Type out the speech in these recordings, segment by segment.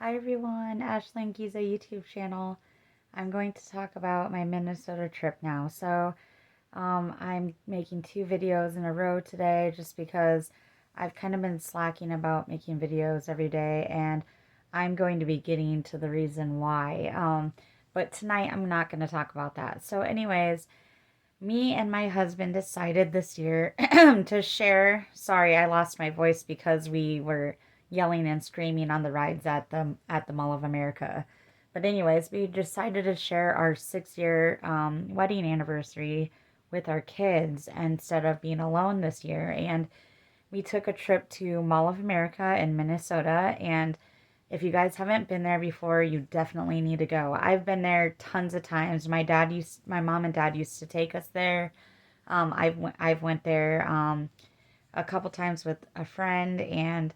Hi everyone, Ashlyn Giza YouTube channel. I'm going to talk about my Minnesota trip now. I'm making two videos in a row today just because I've kind of been slacking about making videos every day, and I'm going to be getting to the reason why. But tonight I'm not going to talk about that. So anyways, me and my husband decided this year to share. Sorry, I lost my voice because we were yelling and screaming on the rides at the Mall of America. But anyways, we decided to share our 6 year wedding anniversary with our kids instead of being alone this year. And we took a trip to Mall of America in Minnesota, and if you guys haven't been there before, you definitely need to go. I've been there tons of times. My mom and dad used to take us there. I've went there a couple times with a friend, and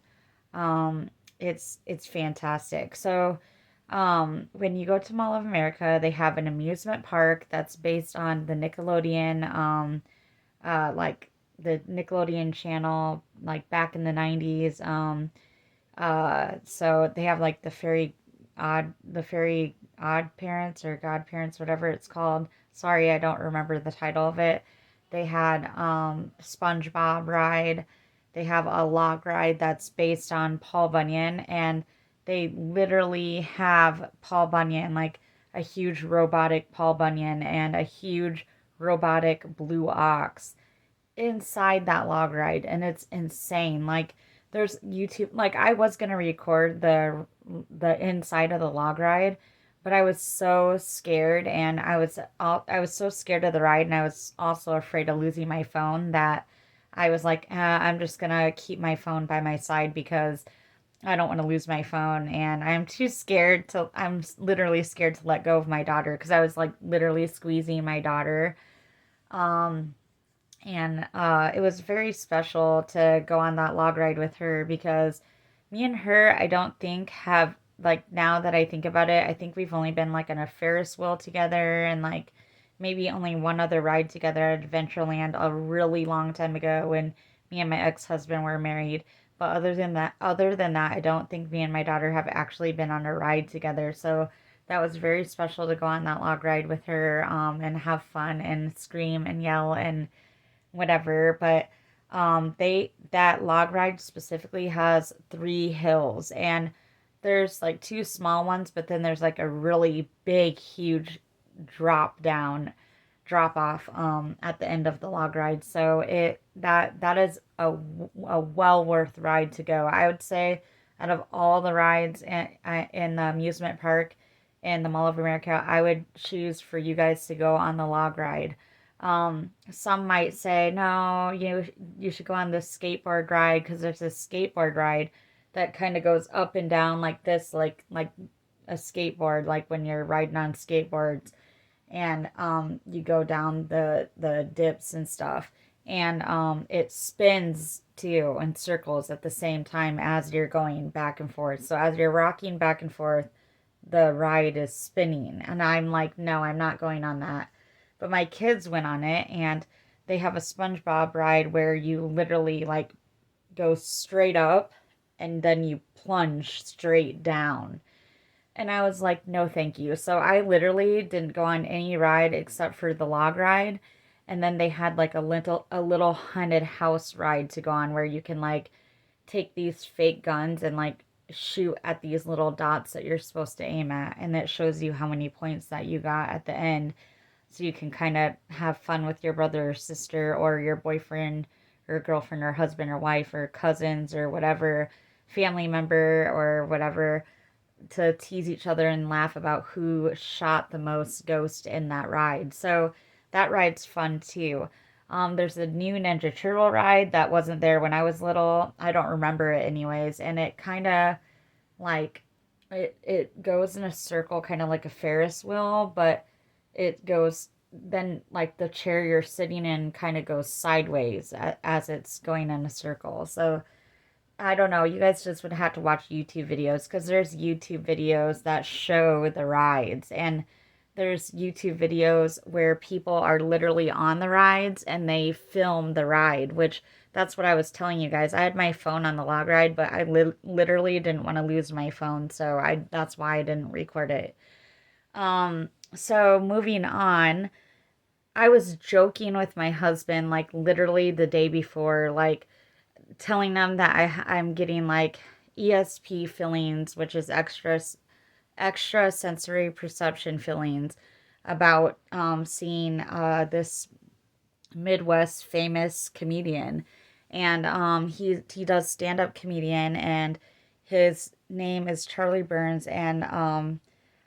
um, it's fantastic. When you go to Mall of America, they have an amusement park that's based on the Nickelodeon, like the Nickelodeon channel, like back in the 90s. So they have like the fairy odd parents or godparents, whatever it's called. Sorry, I don't remember the title of it. They had SpongeBob ride. They have a log ride that's based on Paul Bunyan, and they literally have Paul Bunyan, like a huge robotic Paul Bunyan and a huge robotic blue ox inside that log ride, and it's insane. Like there's YouTube, like I was gonna record the inside of the log ride, but I was so scared, and I was so scared of the ride, and I was also afraid of losing my phone that I was like, I'm just gonna keep my phone by my side because I don't want to lose my phone, and I'm literally scared to let go of my daughter because I was like literally squeezing my daughter. Um, and it was very special to go on that log ride with her because me and her, I don't think have, like, now that I think about it, I think we've only been like on a Ferris wheel together and like maybe only one other ride together at Adventureland a really long time ago when me and my ex-husband were married. But other than that, I don't think me and my daughter have actually been on a ride together. So that was very special to go on that log ride with her, and have fun and scream and yell and whatever. But they that log ride specifically has three hills, and there's like two small ones, but then there's like a really big, huge drop off at the end of the log ride. So that is a well worth ride to go. I would say out of all the rides in the amusement park in the Mall of America, I would choose for you guys to go on the log ride. Some might say, no, you should go on the skateboard ride because there's a skateboard ride that kind of goes up and down like this, like a skateboard, like when you're riding on skateboards, and you go down the dips and stuff, and it spins too in circles at the same time as you're going back and forth. So as you're rocking back and forth, the ride is spinning. And I'm like, no, I'm not going on that. But my kids went on it, and they have a SpongeBob ride where you literally like go straight up and then you plunge straight down. And I was like, no, thank you. So I literally didn't go on any ride except for the log ride. And then they had like a little haunted house ride to go on where you can like take these fake guns and like shoot at these little dots that you're supposed to aim at, and it shows you how many points that you got at the end, so you can kind of have fun with your brother or sister or your boyfriend or girlfriend or husband or wife or cousins or whatever family member or whatever, to tease each other and laugh about who shot the most ghost in that ride. So that ride's fun too. There's a new Ninja Turtle ride that wasn't there when I was little. I don't remember it anyways, and it kind of like it goes in a circle, kind of like a Ferris wheel, but it goes then like the chair you're sitting in kind of goes sideways as it's going in a circle. So I don't know. You guys just would have to watch YouTube videos because there's YouTube videos that show the rides, and there's YouTube videos where people are literally on the rides and they film the ride, which that's what I was telling you guys. I had my phone on the log ride, but I literally didn't want to lose my phone, so I that's why I didn't record it. So moving on, I was joking with my husband like literally the day before, like telling them that I'm getting like ESP fillings, which is extra sensory perception fillings, about seeing this Midwest famous comedian, and he does stand up comedian, and his name is Charlie Burns, and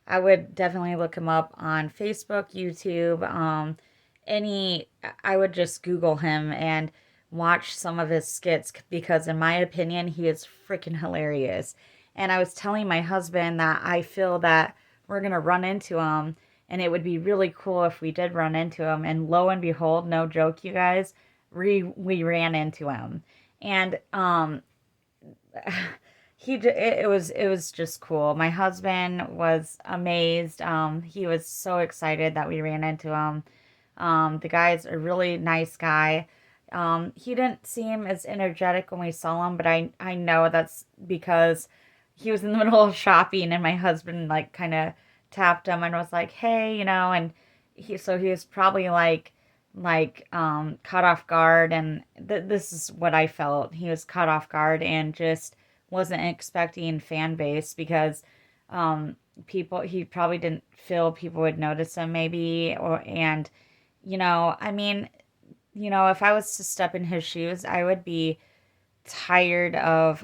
I would definitely look him up on Facebook, YouTube, any. I would just Google him and watch some of his skits because, in my opinion, he is freaking hilarious. And I was telling my husband that I feel that we're gonna run into him, and it would be really cool if we did run into him. And lo and behold, no joke, you guys, we ran into him, and it was just cool. My husband was amazed. He was so excited that we ran into him. The guy's a really nice guy. He didn't seem as energetic when we saw him, but I know that's because he was in the middle of shopping, and my husband like kind of tapped him and was like, "Hey," and he was probably like caught off guard, and this is what I felt. He was caught off guard and just wasn't expecting fan base because people he probably didn't feel people would notice him maybe, or and I mean, if I was to step in his shoes, I would be tired of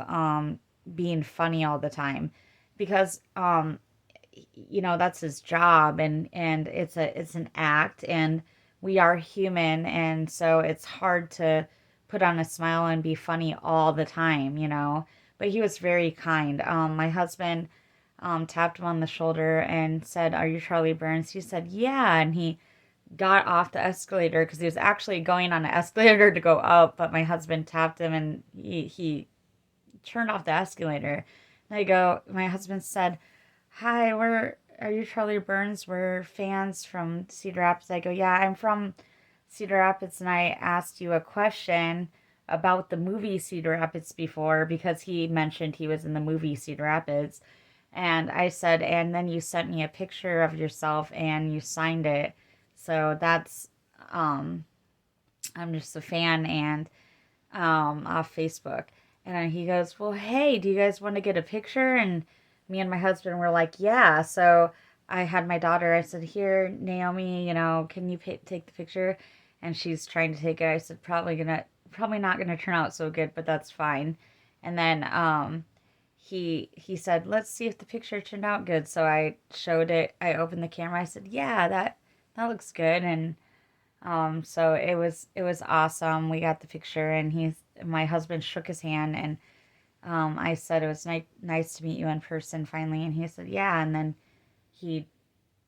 being funny all the time because that's his job, and it's an act, and we are human, and so it's hard to put on a smile and be funny all the time. But he was very kind. My husband tapped him on the shoulder and said, "Are you Charlie Burns?" He said, "Yeah," and he got off the escalator because he was actually going on an escalator to go up, but my husband tapped him and he turned off the escalator. And my husband said, "Hi, are you Charlie Burns? We're fans from Cedar Rapids." I go, "Yeah, I'm from Cedar Rapids, and I asked you a question about the movie Cedar Rapids before because he mentioned he was in the movie Cedar Rapids." And I said, "And then you sent me a picture of yourself and you signed it. So that's, um, I'm just a fan and off Facebook." And then he goes, "Well, hey, do you guys want to get a picture?" And me and my husband were like, "Yeah." So I had my daughter, I said, "Here, Naomi, can you take the picture?" And she's trying to take it. I said, probably not gonna turn out so good, but that's fine. And then he said, "Let's see if the picture turned out good." So I showed it. I opened the camera. I said, "Yeah, that looks good." And so it was awesome. We got the picture, and my husband shook his hand, and I said it was nice to meet you in person finally, and he said, "Yeah." And then he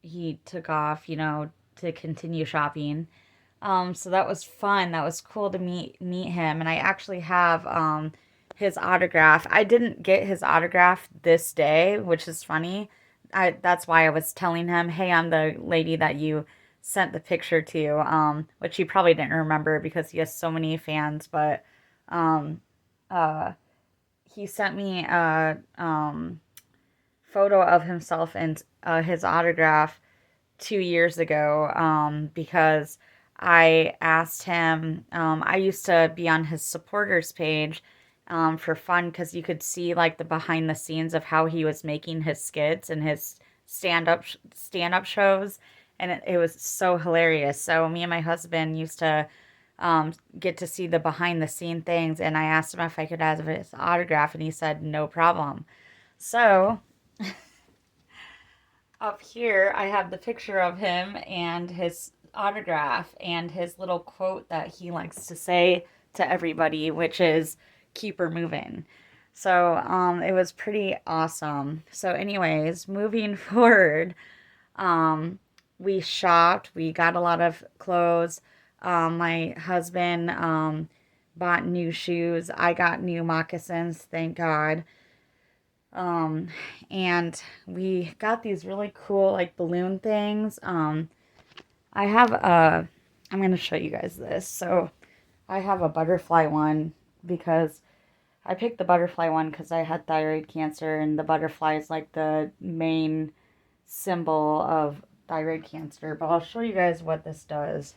he took off, to continue shopping. So that was fun. That was cool to meet him, and I actually have his autograph. I didn't get his autograph this day, which is funny. That's why I was telling him, "Hey, I'm the lady that you sent the picture to," which he probably didn't remember because he has so many fans. But um, uh, he sent me a photo of himself and his autograph 2 years ago because I asked him. I used to be on his supporters page for fun because you could see like the behind the scenes of how he was making his skits and his stand up shows, and it was so hilarious. So me and my husband used to get to see the behind the scene things, and I asked him if I could have his autograph, and he said no problem. So up here, I have the picture of him and his autograph and his little quote that he likes to say to everybody, which is "keep her moving." So it was pretty awesome. So, anyways, moving forward, um, we shopped. We got a lot of clothes. My husband bought new shoes. I got new moccasins, thank God. Um, and we got these really cool like balloon things. I have I'm gonna show you guys this. So I have a butterfly one because I picked the butterfly one because I had thyroid cancer, and the butterfly is like the main symbol of thyroid cancer. But I'll show you guys what this does.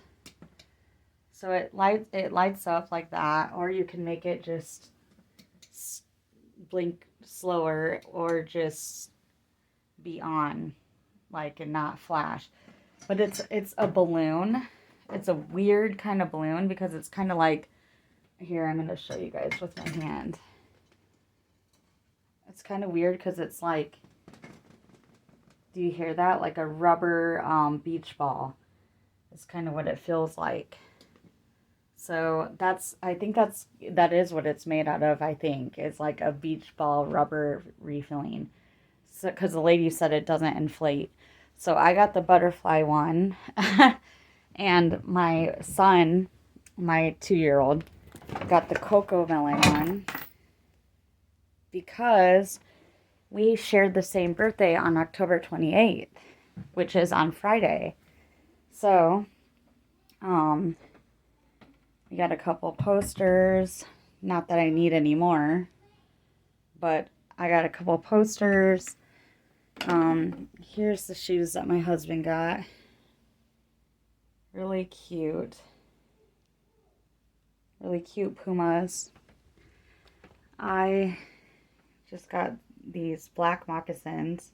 So it lights up like that, or you can make it just blink slower, or just be on, like, and not flash. But it's a balloon. It's a weird kind of balloon because it's kind of like, here, I'm going to show you guys with my hand. It's kind of weird because it's like, do you hear that? Like a rubber beach ball. It's kind of what it feels like. So I think that is what it's made out of, I think. It's like a beach ball rubber refilling. So, because the lady said it doesn't inflate. So I got the butterfly one. And my son, my 2-year-old, got the CoComelon one because we shared the same birthday on October 28th, which is on Friday. So, we got a couple posters. Not that I need any more, but I got a couple posters. Here's the shoes that my husband got. Really cute. Really cute Pumas. I just got these black moccasins.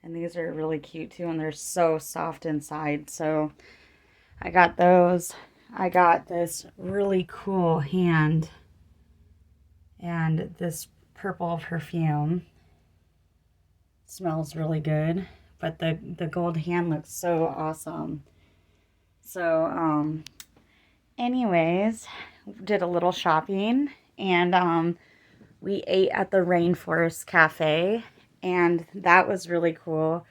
And these are really cute too, and they're so soft inside. So I got those. I got this really cool hand and this purple perfume. Smells really good, but the gold hand looks so awesome. So anyways, did a little shopping, and we ate at the Rainforest Cafe, and that was really cool.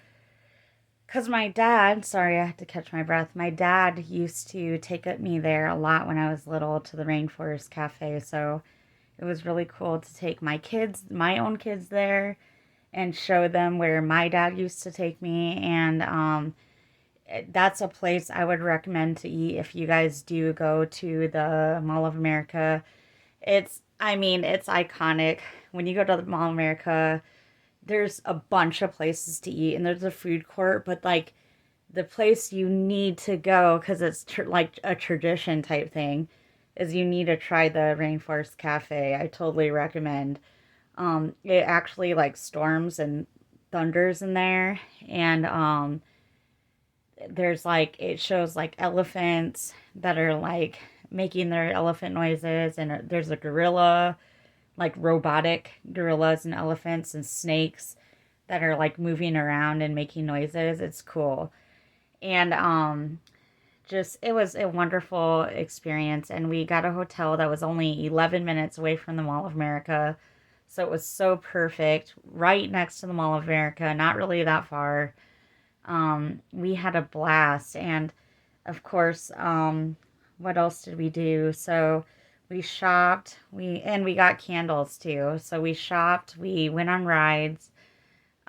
Because my dad, sorry, I had to catch my breath. My dad used to take me there a lot when I was little to the Rainforest Cafe. So it was really cool to take my kids, my own kids there, and show them where my dad used to take me. And that's a place I would recommend to eat if you guys do go to the Mall of America. I mean, it's iconic. When you go to the Mall of America, there's a bunch of places to eat, and there's a food court, but like the place you need to go, because it's like a tradition type thing, is you need to try the Rainforest Cafe. I totally recommend. It actually like storms and thunders in there, and there's like, it shows like elephants that are like making their elephant noises, and there's a gorilla, like robotic gorillas and elephants and snakes that are like moving around and making noises. It's cool. And just, it was a wonderful experience, and we got a hotel that was only 11 minutes away from the Mall of America. So it was so perfect, right next to the Mall of America, not really that far. We had a blast, and of course, what else did we do? So we shopped, we got candles too. So we shopped, we went on rides,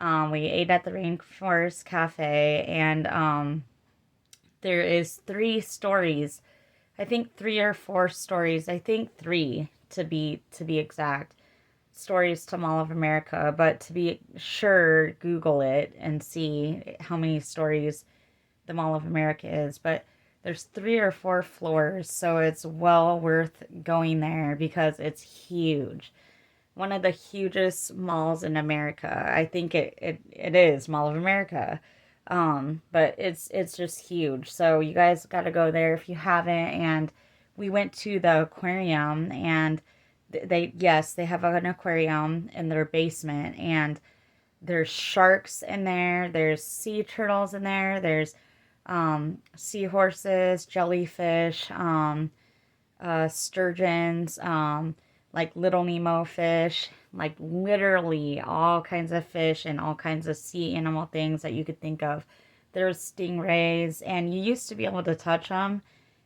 we ate at the Rainforest Cafe, and there is 3 stories. I think 3 or 4 stories. I think 3 to be exact. Stories to Mall of America, but to be sure, Google it and see how many stories the Mall of America is. But there's 3 or 4 floors, so it's well worth going there because it's huge. One of the hugest malls in America. I think it is Mall of America. But it's just huge. So you guys got to go there if you haven't. And we went to the aquarium, and yes, they have an aquarium in their basement, and there's sharks in there, there's sea turtles in there, there's seahorses, jellyfish, sturgeons, like little Nemo fish, like literally all kinds of fish and all kinds of sea animal things that you could think of. There's stingrays, and you used to be able to touch them,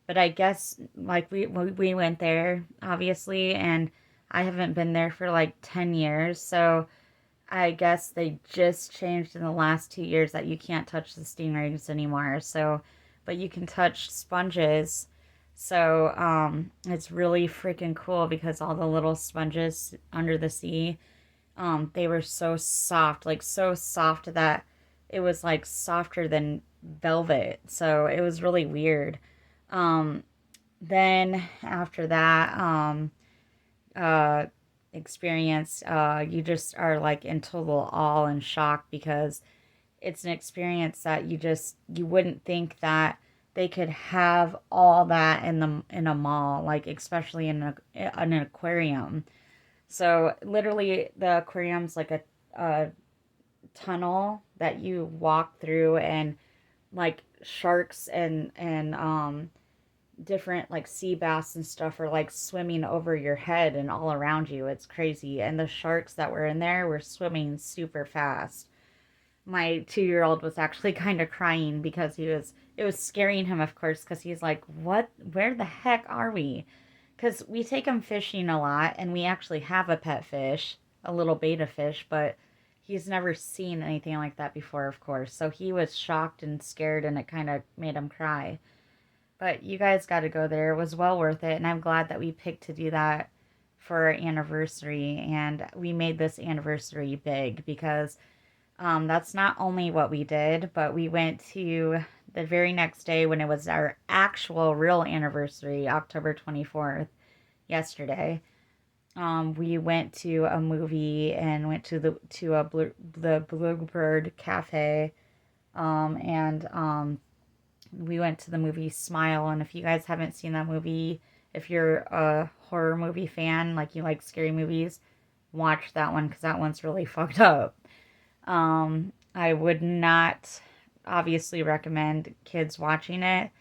but I guess like we went there obviously, and I haven't been there for like 10 years, so I guess they just changed in the last 2 years that you can't touch the stingrays anymore. So, but you can touch sponges So it's really freaking cool because all the little sponges under the sea, they were so soft, like so soft that it was like softer than velvet. So it was really weird. Um, then after that uh, experience, you just are like in total awe and shock because it's an experience that you wouldn't think that they could have all that in a mall, like especially in an aquarium. So literally, the aquarium's like a tunnel that you walk through, and like sharks and different like sea bass and stuff are like swimming over your head and all around you. It's crazy. And the sharks that were in there were swimming super fast. My 2 year old was actually kind of crying because it was scaring him, of course, because he's like, what, where the heck are we? Because we take him fishing a lot, and we actually have a pet fish, a little betta fish, but he's never seen anything like that before, of course. So he was shocked and scared, and it kind of made him cry. But you guys got to go there. It was well worth it, and I'm glad that we picked to do that for our anniversary. And we made this anniversary big because that's not only what we did, but we went to the very next day when it was our actual real anniversary, October 24th, yesterday. We went to a movie and went to the Bluebird Cafe, and we went to the movie Smile. And if you guys haven't seen that movie, if you're a horror movie fan, like you like scary movies, watch that one because that one's really fucked up. I would not obviously recommend kids watching it.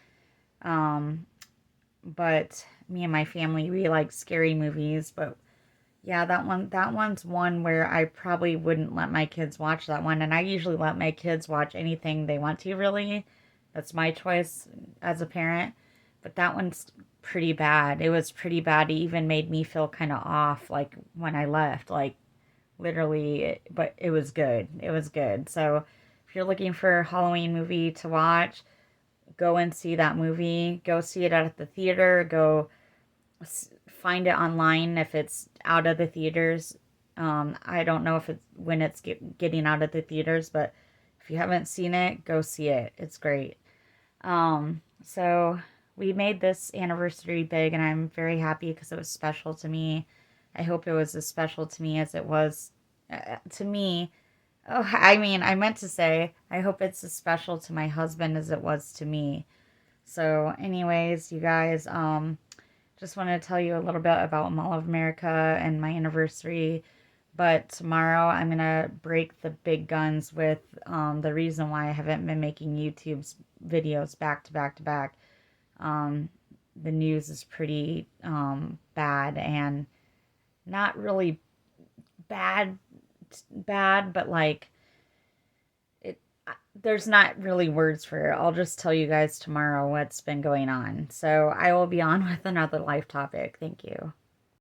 Um, but me and my family, we like scary movies. But yeah, that one's one where I probably wouldn't let my kids watch that one. And I usually let my kids watch anything they want to, really. That's my choice as a parent. But that one's pretty bad. It was pretty bad. It even made me feel kind of off, like when I left. Like literally, but it was good. It was good. So if you're looking for a Halloween movie to watch, go and see that movie. Go see it at the theater. Go find it online if it's out of the theaters. I don't know if it's when it's getting out of the theaters, but if you haven't seen it, go see it. It's great. So we made this anniversary big, and I'm very happy because it was special to me. I hope it was as special to me as it was to me. Oh, I mean, I meant to say, I hope it's as special to my husband as it was to me. So, anyways, you guys, just want to tell you a little bit about Mall of America and my anniversary. But tomorrow I'm gonna break the big guns with the reason why I haven't been making YouTube's videos back to back to back. Um, the news is pretty bad, and not really bad, bad, but like it. There's not really words for it. I'll just tell you guys tomorrow what's been going on. So I will be on with another life topic. Thank you.